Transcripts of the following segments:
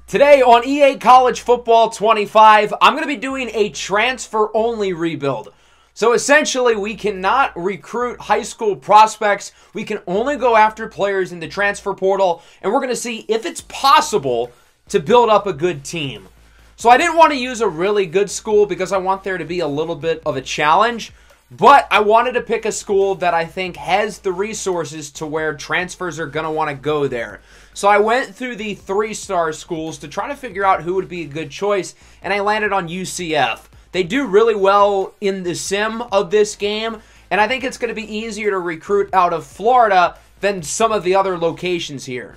Today on EA College Football 25, I'm going to be doing a transfer-only rebuild. So essentially, we cannot recruit high school prospects. We can only go after players in the transfer portal, and we're going to see if it's possible to build up a good team. So I didn't want to use a really good school because I want there to be a little bit of a challenge, but I wanted to pick a school that I think has the resources to where transfers are going to want to go there. So I went through the 3-star schools to try to figure out who would be a good choice, and I landed on UCF. They do really well in the sim of this game, and I think it's going to be easier to recruit out of Florida than some of the other locations here.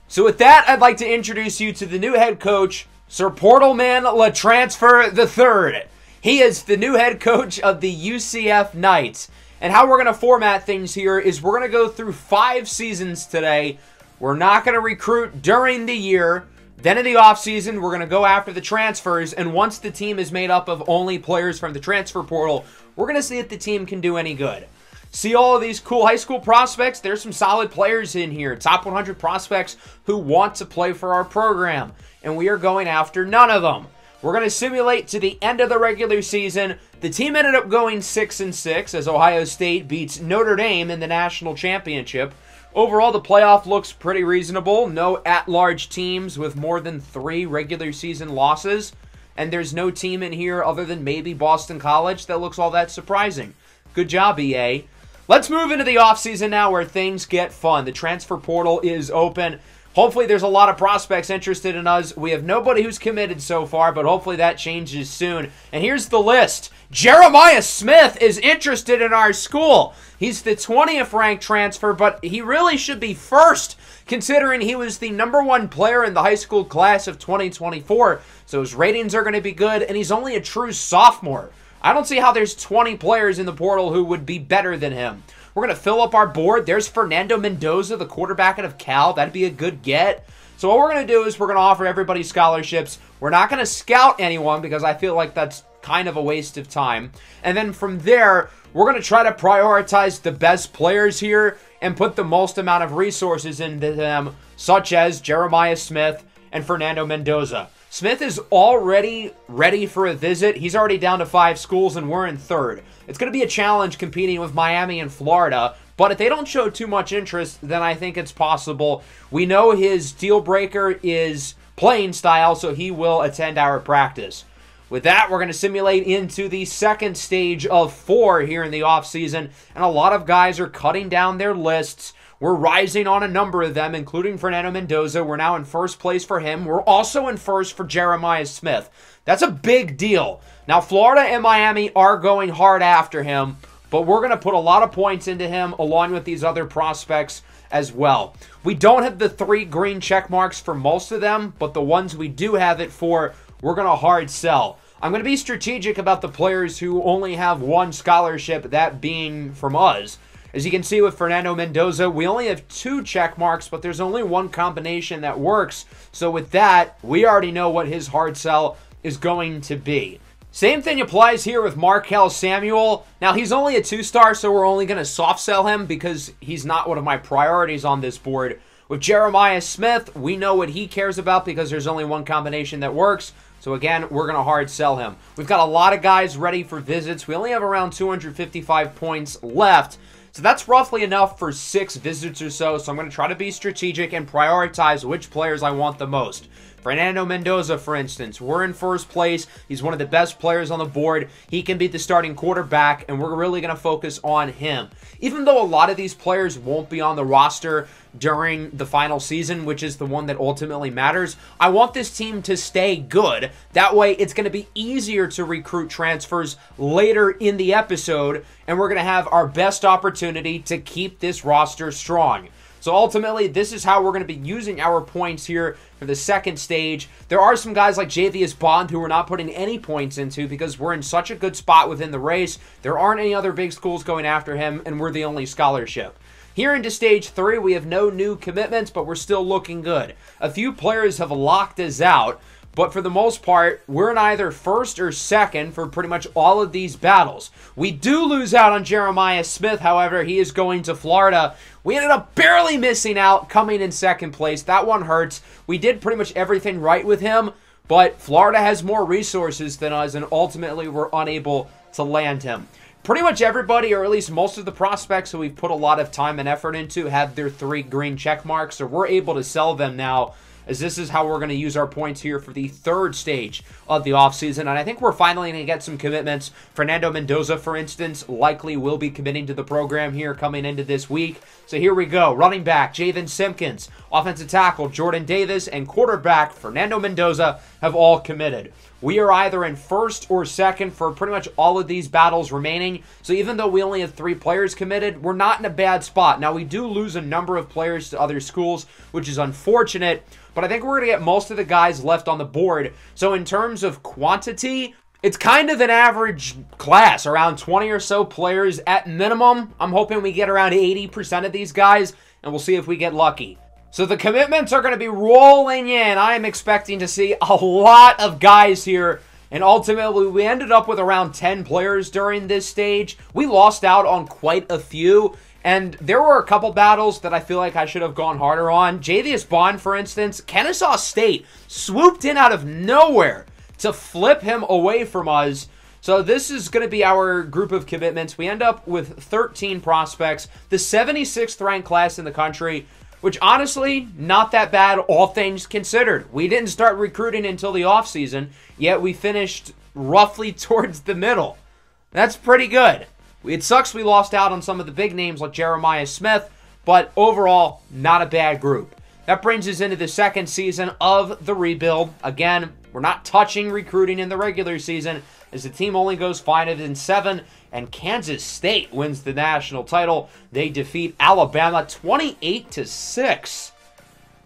So with that, I'd like to introduce you to the new head coach, Sir Portalman LaTransfer III. He is the new head coach of the UCF Knights. And how we're going to format things here is we're going to go through 5 seasons today. We're not going to recruit during the year. Then in the offseason, we're going to go after the transfers. And once the team is made up of only players from the transfer portal, we're going to see if the team can do any good. See all of these cool high school prospects? There's some solid players in here. Top 100 prospects who want to play for our program. And we are going after none of them. We're going to simulate to the end of the regular season. The team ended up going 6-6 as Ohio State beats Notre Dame in the national championship. Overall, the playoff looks pretty reasonable. No at-large teams with more than 3 regular season losses. And there's no team in here other than maybe Boston College that looks all that surprising. Good job, EA. Let's move into the offseason now where things get fun. The transfer portal is open. Hopefully there's a lot of prospects interested in us. We have nobody who's committed so far, but hopefully that changes soon. And here's the list. Jeremiah Smith is interested in our school. He's the 20th ranked transfer, but he really should be first, considering he was the #1 player in the high school class of 2024. So his ratings are going to be good, and he's only a true sophomore. I don't see how there's 20 players in the portal who would be better than him. We're going to fill up our board. There's Fernando Mendoza, the quarterback out of Cal. That'd be a good get. So what we're going to do is we're going to offer everybody scholarships. We're not going to scout anyone because I feel like that's kind of a waste of time. And then from there, we're going to try to prioritize the best players here and put the most amount of resources into them, such as Jeremiah Smith and Fernando Mendoza. Smith is already ready for a visit. He's already down to 5 schools, and we're in 3rd. It's going to be a challenge competing with Miami and Florida, but if they don't show too much interest, then I think it's possible. We know his deal breaker is playing style, so he will attend our practice. With that, we're going to simulate into the second stage of 4 here in the offseason, and a lot of guys are cutting down their lists. We're rising on a number of them, including Fernando Mendoza. We're now in 1st place for him. We're also in 1st for Jeremiah Smith. That's a big deal. Now, Florida and Miami are going hard after him, but we're going to put a lot of points into him along with these other prospects as well. We don't have the 3 green check marks for most of them, but the ones we do have it for, we're going to hard sell. I'm going to be strategic about the players who only have 1 scholarship, that being from us. As you can see with Fernando Mendoza, we only have 2 check marks, but there's only 1 combination that works. So with that, we already know what his hard sell is going to be. Same thing applies here with Markel Samuel. Now, he's only a 2-star, so we're only going to soft sell him because he's not one of my priorities on this board. With Jeremiah Smith, we know what he cares about because there's only 1 combination that works. So again, we're going to hard sell him. We've got a lot of guys ready for visits. We only have around 255 points left. So that's roughly enough for 6 visits or so. So I'm going to try to be strategic and prioritize which players I want the most. Fernando Mendoza, for instance, we're in 1st place. He's one of the best players on the board. He can be the starting quarterback, and we're really going to focus on him. Even though a lot of these players won't be on the roster during the final season, which is the one that ultimately matters, I want this team to stay good. That way, it's going to be easier to recruit transfers later in the episode, and we're going to have our best opportunity to keep this roster strong. So ultimately, this is how we're going to be using our points here for the second stage. There are some guys like Javius Bond who we're not putting any points into because we're in such a good spot within the race. There aren't any other big schools going after him, and we're the only scholarship. Here into stage 3, we have no new commitments, but we're still looking good. A few players have locked us out, but for the most part, we're in either first or second for pretty much all of these battles. We do lose out on Jeremiah Smith, however. He is going to Florida. We ended up barely missing out, coming in second place. That one hurts. We did pretty much everything right with him, but Florida has more resources than us, and ultimately we're unable to land him. Pretty much everybody, or at least most of the prospects that we've put a lot of time and effort into, have their 3 green check marks, so we're able to sell them now, as this is how we're going to use our points here for the 3rd stage of the offseason. And I think we're finally going to get some commitments. Fernando Mendoza, for instance, likely will be committing to the program here coming into this week. So here we go. Running back, Javen Simpkins. Offensive tackle, Jordan Davis. And quarterback, Fernando Mendoza, have all committed. We are either in first or second for pretty much all of these battles remaining. So even though we only have 3 players committed, we're not in a bad spot. Now, we do lose a number of players to other schools, which is unfortunate. But I think we're going to get most of the guys left on the board. So in terms of quantity, it's kind of an average class, around 20 or so players at minimum. I'm hoping we get around 80% of these guys, and we'll see if we get lucky. So the commitments are going to be rolling in. I am expecting to see a lot of guys here. And ultimately, we ended up with around 10 players during this stage. We lost out on quite a few. And there were a couple battles that I feel like I should have gone harder on. Javius Bond, for instance, Kennesaw State swooped in out of nowhere to flip him away from us. So this is going to be our group of commitments. We end up with 13 prospects, the 76th ranked class in the country, which honestly, not that bad, all things considered. We didn't start recruiting until the offseason, yet we finished roughly towards the middle. That's pretty good. It sucks we lost out on some of the big names like Jeremiah Smith, but overall, not a bad group. That brings us into the 2nd season of the rebuild. Again, we're not touching recruiting in the regular season, as the team only goes 5-7, and Kansas State wins the national title. They defeat Alabama 28-6.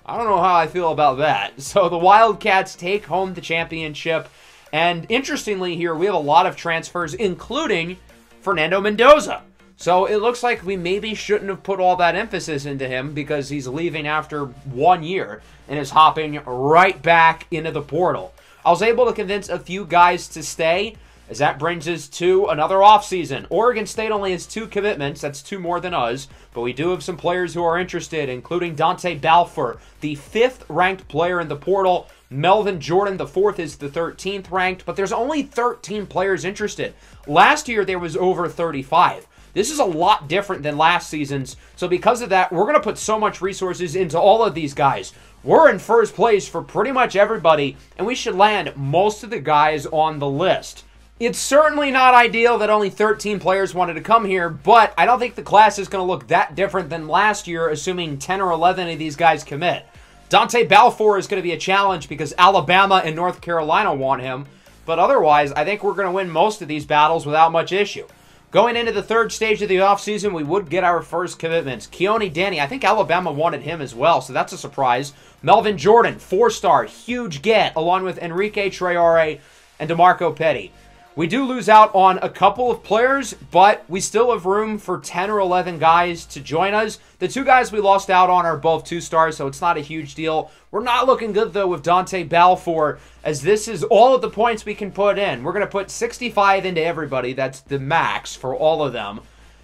I don't know how I feel about that. So the Wildcats take home the championship, and interestingly here, we have a lot of transfers, including Fernando Mendoza. So it looks like we maybe shouldn't have put all that emphasis into him because he's leaving after 1 year and is hopping right back into the portal. I was able to convince a few guys to stay, as that brings us to another offseason. Oregon State only has 2 commitments. That's 2 more than us. But we do have some players who are interested, including Dante Balfour, the 5th ranked player in the portal. Melvin Jordan, the 4th, is the 13th ranked, but there's only 13 players interested. Last year, there was over 35. This is a lot different than last season's, so because of that, we're going to put so much resources into all of these guys. We're in first place for pretty much everybody, and we should land most of the guys on the list. It's certainly not ideal that only 13 players wanted to come here, but I don't think the class is going to look that different than last year, assuming 10 or 11 of these guys commit. Dante Balfour is going to be a challenge because Alabama and North Carolina want him, but otherwise, I think we're going to win most of these battles without much issue. Going into the 3rd stage of the offseason, we would get our first commitments. Keone Danny, I think Alabama wanted him as well, so that's a surprise. Melvin Jordan, 4-star, huge get, along with Enrique Traore and DeMarco Petty. We do lose out on a couple of players, but we still have room for 10 or 11 guys to join us. The 2 guys we lost out on are both 2-stars, so it's not a huge deal. We're not looking good, though, with Dante Balfour, as this is all of the points we can put in. We're going to put 65 into everybody. That's the max for all of them.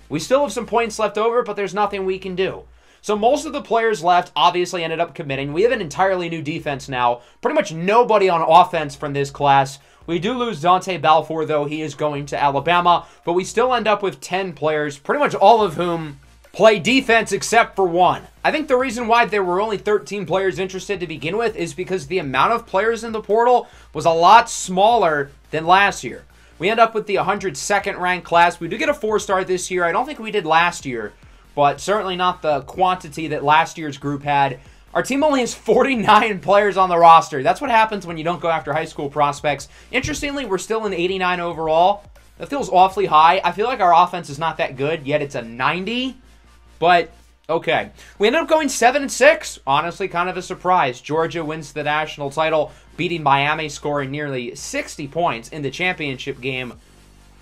We still have some points left over, but there's nothing we can do. So most of the players left obviously ended up committing. We have an entirely new defense now. Pretty much nobody on offense from this class. We do lose Dante Balfour, though. He is going to Alabama. But we still end up with 10 players, pretty much all of whom play defense except for 1. I think the reason why there were only 13 players interested to begin with is because the amount of players in the portal was a lot smaller than last year. We end up with the 102nd ranked class. We do get a 4-star this year. I don't think we did last year, but certainly not the quantity that last year's group had. Our team only has 49 players on the roster. That's what happens when you don't go after high school prospects. Interestingly, we're still in 89 overall. That feels awfully high. I feel like our offense is not that good, yet it's a 90. But, okay. We ended up going 7-6. Honestly, kind of a surprise. Georgia wins the national title, beating Miami, scoring nearly 60 points in the championship game.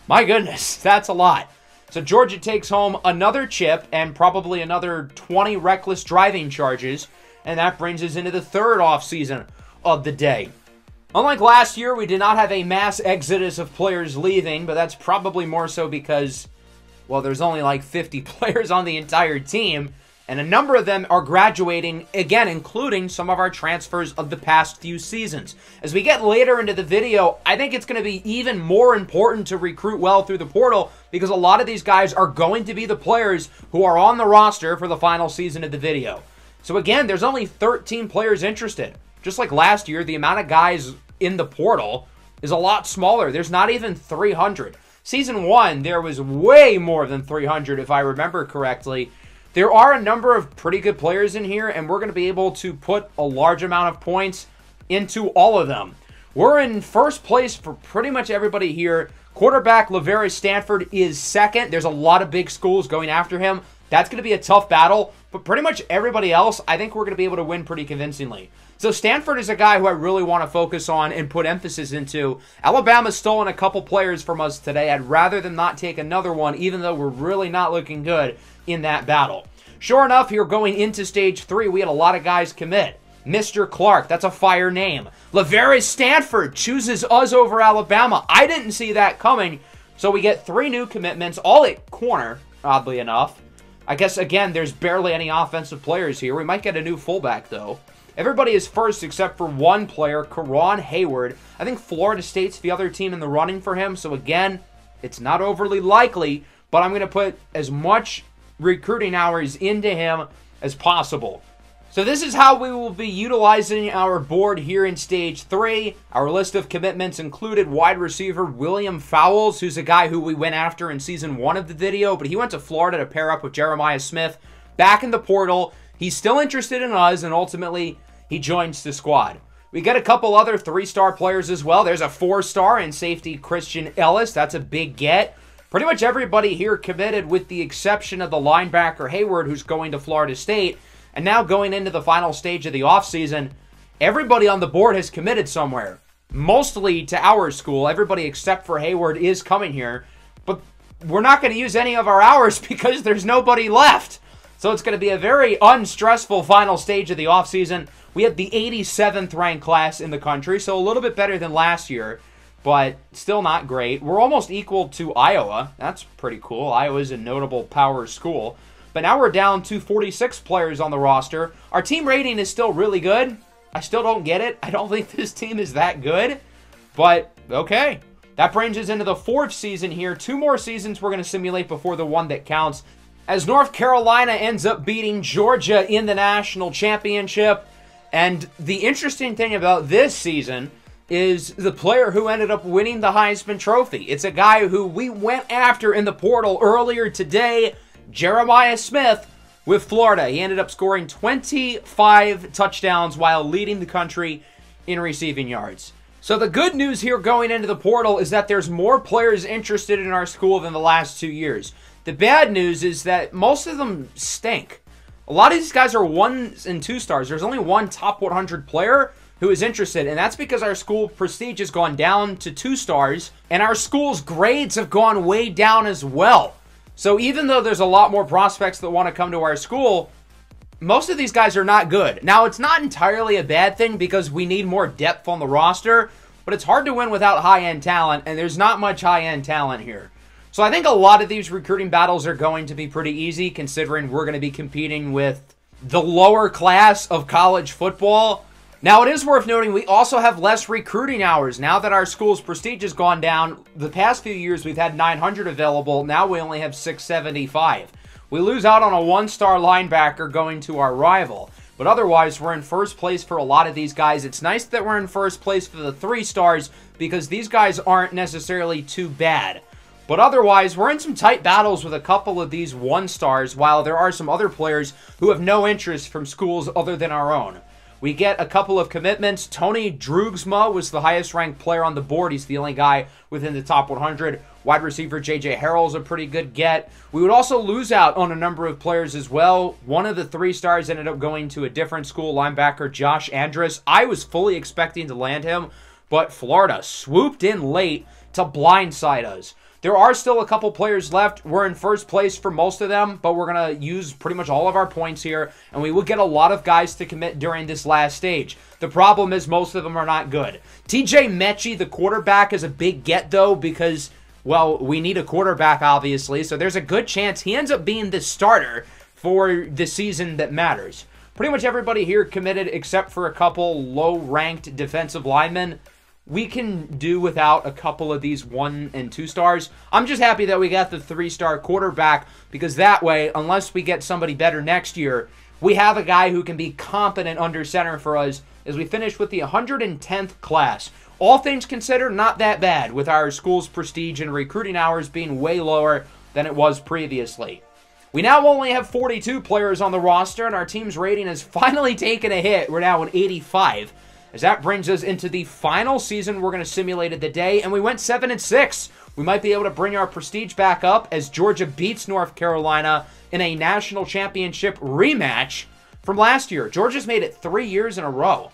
My goodness, that's a lot. So Georgia takes home another chip and probably another 20 reckless driving charges. And that brings us into the 3rd offseason of the day. Unlike last year, we did not have a mass exodus of players leaving, but that's probably more so because, well, there's only like 50 players on the entire team, and a number of them are graduating, again, including some of our transfers of the past few seasons. As we get later into the video, I think it's going to be even more important to recruit well through the portal because a lot of these guys are going to be the players who are on the roster for the final season of the video. So again, there's only 13 players interested. Just like last year, the amount of guys in the portal is a lot smaller. There's not even 300. Season 1, there was way more than 300 if I remember correctly. There are a number of pretty good players in here, and we're going to be able to put a large amount of points into all of them. We're in first place for pretty much everybody here. Quarterback Laverae Stanford is second. There's a lot of big schools going after him. That's going to be a tough battle, but pretty much everybody else, I think we're going to be able to win pretty convincingly. So Stanford is a guy who I really want to focus on and put emphasis into. Alabama's stolen a couple players from us today. I'd rather them not take another one, even though we're really not looking good in that battle. Sure enough, here going into Stage 3, we had a lot of guys commit. Mr. Clark, that's a fire name. Laverae Stanford chooses us over Alabama. I didn't see that coming, so we get 3 new commitments, all at corner, oddly enough. I guess, again, there's barely any offensive players here. We might get a new fullback, though. Everybody is first except for one player, Karan Hayward. I think Florida State's the other team in the running for him, so again, it's not overly likely, but I'm going to put as much recruiting hours into him as possible. So this is how we will be utilizing our board here in Stage 3. Our list of commitments included wide receiver William Fowles, who's a guy who we went after in Season 1 of the video, but he went to Florida to pair up with Jeremiah Smith. Back in the portal, he's still interested in us, and ultimately, he joins the squad. We get a couple other 3-star players as well. There's a 4-star in safety Christian Ellis. That's a big get. Pretty much everybody here committed with the exception of the linebacker Hayward, who's going to Florida State. And now going into the final stage of the offseason, everybody on the board has committed somewhere. Mostly to our school. Everybody except for Hayward is coming here. But we're not going to use any of our hours because there's nobody left. So it's going to be a very unstressful final stage of the offseason. We have the 87th ranked class in the country, so a little bit better than last year, but still not great. We're almost equal to Iowa. That's pretty cool. Iowa's a notable power school. But now we're down to 46 players on the roster. Our team rating is still really good. I still don't get it. I don't think this team is that good, but okay. That brings us into the 4th season here. 2 more seasons we're going to simulate before the one that counts, as North Carolina ends up beating Georgia in the national championship. And the interesting thing about this season is the player who ended up winning the Heisman Trophy. It's a guy who we went after in the portal earlier today, Jeremiah Smith with Florida. He ended up scoring 25 touchdowns while leading the country in receiving yards. So the good news here going into the portal is that there's more players interested in our school than the last 2 years. The bad news is that most of them stink. A lot of these guys are 1s and 2 stars. There's only one top 100 player who is interested, and that's because our school prestige has gone down to 2 stars, and our school's grades have gone way down as well. So even though there's a lot more prospects that want to come to our school, most of these guys are not good. Now, it's not entirely a bad thing because we need more depth on the roster, but it's hard to win without high-end talent, and there's not much high-end talent here. So I think a lot of these recruiting battles are going to be pretty easy, considering we're going to be competing with the lower class of college football. Now, it is worth noting we also have less recruiting hours. Now that our school's prestige has gone down, the past few years we've had 900 available. Now we only have 675. We lose out on a 1-star linebacker going to our rival. But otherwise, we're in first place for a lot of these guys. It's nice that we're in first place for the 3 stars because these guys aren't necessarily too bad. But otherwise, we're in some tight battles with a couple of these 1-stars, while there are some other players who have no interest from schools other than our own. We get a couple of commitments. Tony Drugsma was the highest-ranked player on the board. He's the only guy within the top 100. Wide receiver J.J. Harrell's a pretty good get. We would also lose out on a number of players as well. One of the 3 stars ended up going to a different school, linebacker Josh Andrus. I was fully expecting to land him, but Florida swooped in late to blindside us. There are still a couple players left. We're in first place for most of them, but we're going to use pretty much all of our points here, and we will get a lot of guys to commit during this last stage. The problem is most of them are not good. TJ Mechie, the quarterback, is a big get, though, because, well, we need a quarterback, obviously, so there's a good chance he ends up being the starter for the season that matters. Pretty much everybody here committed except for a couple low-ranked defensive linemen. We can do without a couple of these 1 and 2 stars. I'm just happy that we got the 3-star quarterback because that way, unless we get somebody better next year, we have a guy who can be competent under center for us as we finish with the 110th class. All things considered, not that bad with our school's prestige and recruiting hours being way lower than it was previously. We now only have 42 players on the roster and our team's rating has finally taken a hit. We're now at 85. As that brings us into the final season we're going to simulate it today, and we went 7-6. We might be able to bring our prestige back up as Georgia beats North Carolina in a national championship rematch from last year. Georgia's made it 3 years in a row.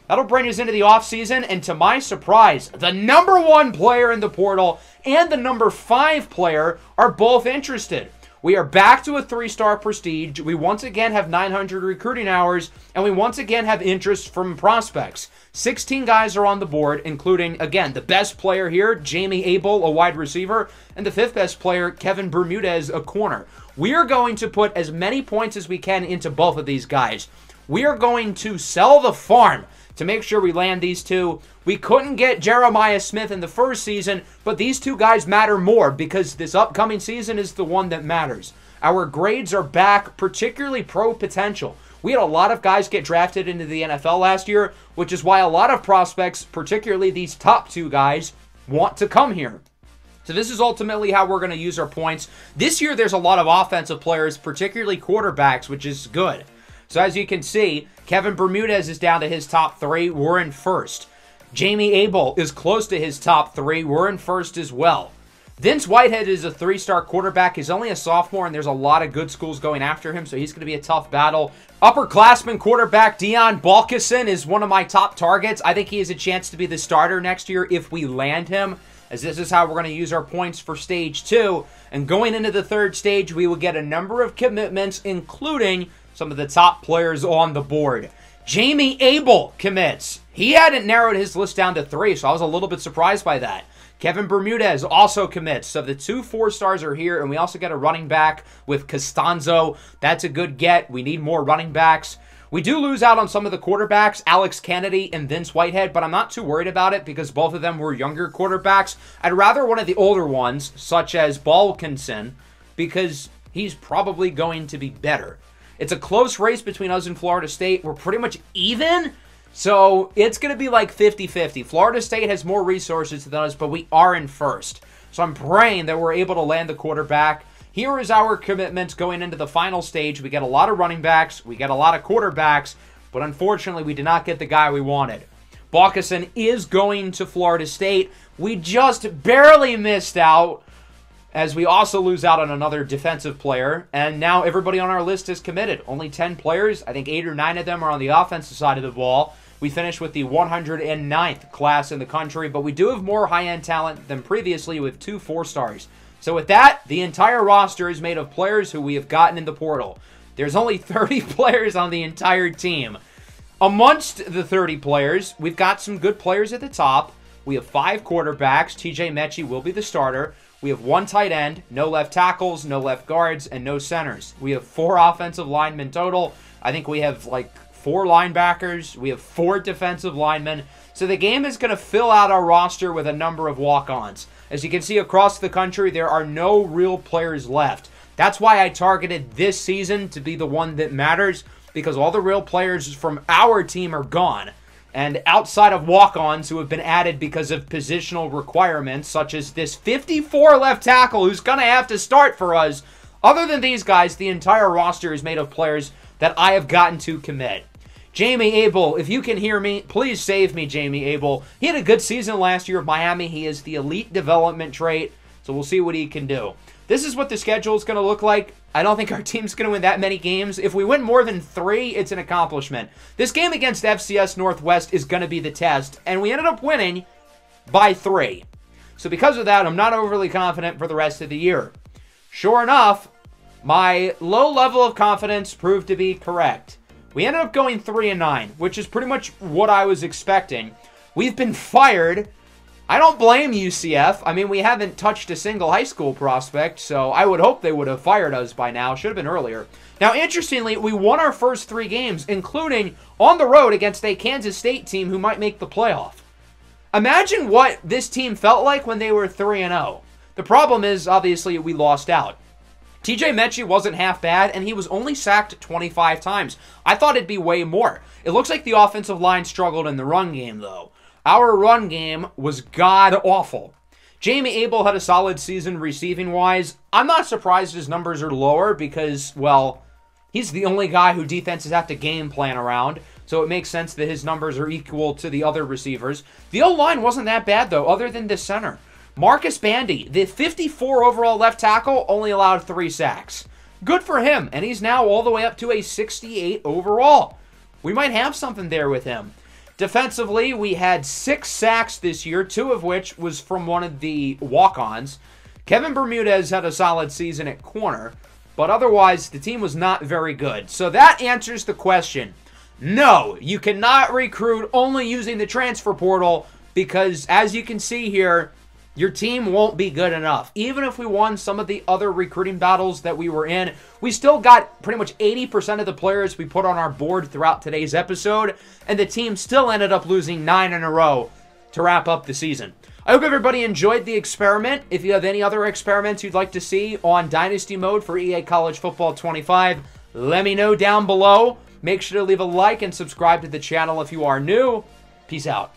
That'll bring us into the offseason, and to my surprise, the #1 player in the portal and the #5 player are both interested. We are back to a 3-star prestige. We once again have 900 recruiting hours, and we once again have interest from prospects. 16 guys are on the board, including, again, the best player here, Jamie Abel, a wide receiver, and the 5th best player, Kevin Bermudez, a corner. We are going to put as many points as we can into both of these guys. We are going to sell the farm to make sure we land these two. We couldn't get Jeremiah Smith in the first season, but these two guys matter more because this upcoming season is the one that matters. Our grades are back, particularly pro potential. We had a lot of guys get drafted into the NFL last year, which is why a lot of prospects, particularly these top 2 guys, want to come here. So this is ultimately how we're going to use our points. This year there's a lot of offensive players, particularly quarterbacks, which is good. So as you can see, Kevin Bermudez is down to his top 3. We're in first. Jamie Abel is close to his top 3. We're in first as well. Vince Whitehead is a 3-star quarterback. He's only a sophomore, and there's a lot of good schools going after him, so he's going to be a tough battle. Upperclassman quarterback Dion Balkison is one of my top targets. I think he has a chance to be the starter next year if we land him, as this is how we're going to use our points for Stage 2. And going into the 3rd stage, we will get a number of commitments, including some of the top players on the board. Jamie Abel commits. He hadn't narrowed his list down to 3, so I was a little bit surprised by that. Kevin Bermudez also commits. So the 2 4-stars are here, and we also get a running back with Costanzo. That's a good get. We need more running backs. We do lose out on some of the quarterbacks, Alex Kennedy and Vince Whitehead, but I'm not too worried about it because both of them were younger quarterbacks. I'd rather one of the older ones, such as Balkinson, because he's probably going to be better. It's a close race between us and Florida State. We're pretty much even, so it's going to be like 50-50. Florida State has more resources than us, but we are in first. So I'm praying that we're able to land the quarterback. Here is our commitment going into the final stage. We get a lot of running backs. We get a lot of quarterbacks, but unfortunately, we did not get the guy we wanted. Balkison is going to Florida State. We just barely missed out, as we also lose out on another defensive player, and now everybody on our list is committed. Only 10 players. I think 8 or 9 of them are on the offensive side of the ball. We finished with the 109th class in the country, but we do have more high-end talent than previously with 2 4-stars. So with that, the entire roster is made of players who we have gotten in the portal. There's only 30 players on the entire team. Amongst the 30 players, we've got some good players at the top. We have 5 quarterbacks. TJ Mechie will be the starter. We have 1 tight end, no left tackles, no left guards, and no centers. We have 4 offensive linemen total. I think we have like 4 linebackers. We have 4 defensive linemen. So the game is going to fill out our roster with a number of walk-ons. As you can see across the country, there are no real players left. That's why I targeted this season to be the one that matters, because all the real players from our team are gone. And outside of walk-ons who have been added because of positional requirements, such as this 54 left tackle who's going to have to start for us, other than these guys, the entire roster is made of players that I have gotten to commit. Jamie Abel, if you can hear me, please save me, Jamie Abel. He had a good season last year at Miami. He is the elite development trait, so we'll see what he can do. This is what the schedule is going to look like. I don't think our team's going to win that many games. If we win more than 3, it's an accomplishment. This game against FCS Northwest is going to be the test, and we ended up winning by 3. So because of that, I'm not overly confident for the rest of the year. Sure enough, my low level of confidence proved to be correct. We ended up going 3-9, which is pretty much what I was expecting. We've been fired. I don't blame UCF. I mean, we haven't touched a single high school prospect, so I would hope they would have fired us by now. Should have been earlier. Now, interestingly, we won our first 3 games, including on the road against a Kansas State team who might make the playoff. Imagine what this team felt like when they were 3-0. The problem is, obviously, we lost out. TJ Mechie wasn't half bad, and he was only sacked 25 times. I thought it'd be way more. It looks like the offensive line struggled in the run game, though. Our run game was god-awful. Jamie Abel had a solid season receiving-wise. I'm not surprised his numbers are lower because, well, he's the only guy who defenses have to game plan around, so it makes sense that his numbers are equal to the other receivers. The O-line wasn't that bad, though, other than the center. Marcus Bandy, the 54 overall left tackle, only allowed 3 sacks. Good for him, and he's now all the way up to a 68 overall. We might have something there with him. Defensively, we had 6 sacks this year, 2 of which was from one of the walk-ons. Kevin Bermudez had a solid season at corner, but otherwise, the team was not very good. So that answers the question. No, you cannot recruit only using the transfer portal because, as you can see here, your team won't be good enough. Even if we won some of the other recruiting battles that we were in, we still got pretty much 80% of the players we put on our board throughout today's episode, and the team still ended up losing 9 in a row to wrap up the season. I hope everybody enjoyed the experiment. If you have any other experiments you'd like to see on Dynasty Mode for EA College Football 25, let me know down below. Make sure to leave a like and subscribe to the channel if you are new. Peace out.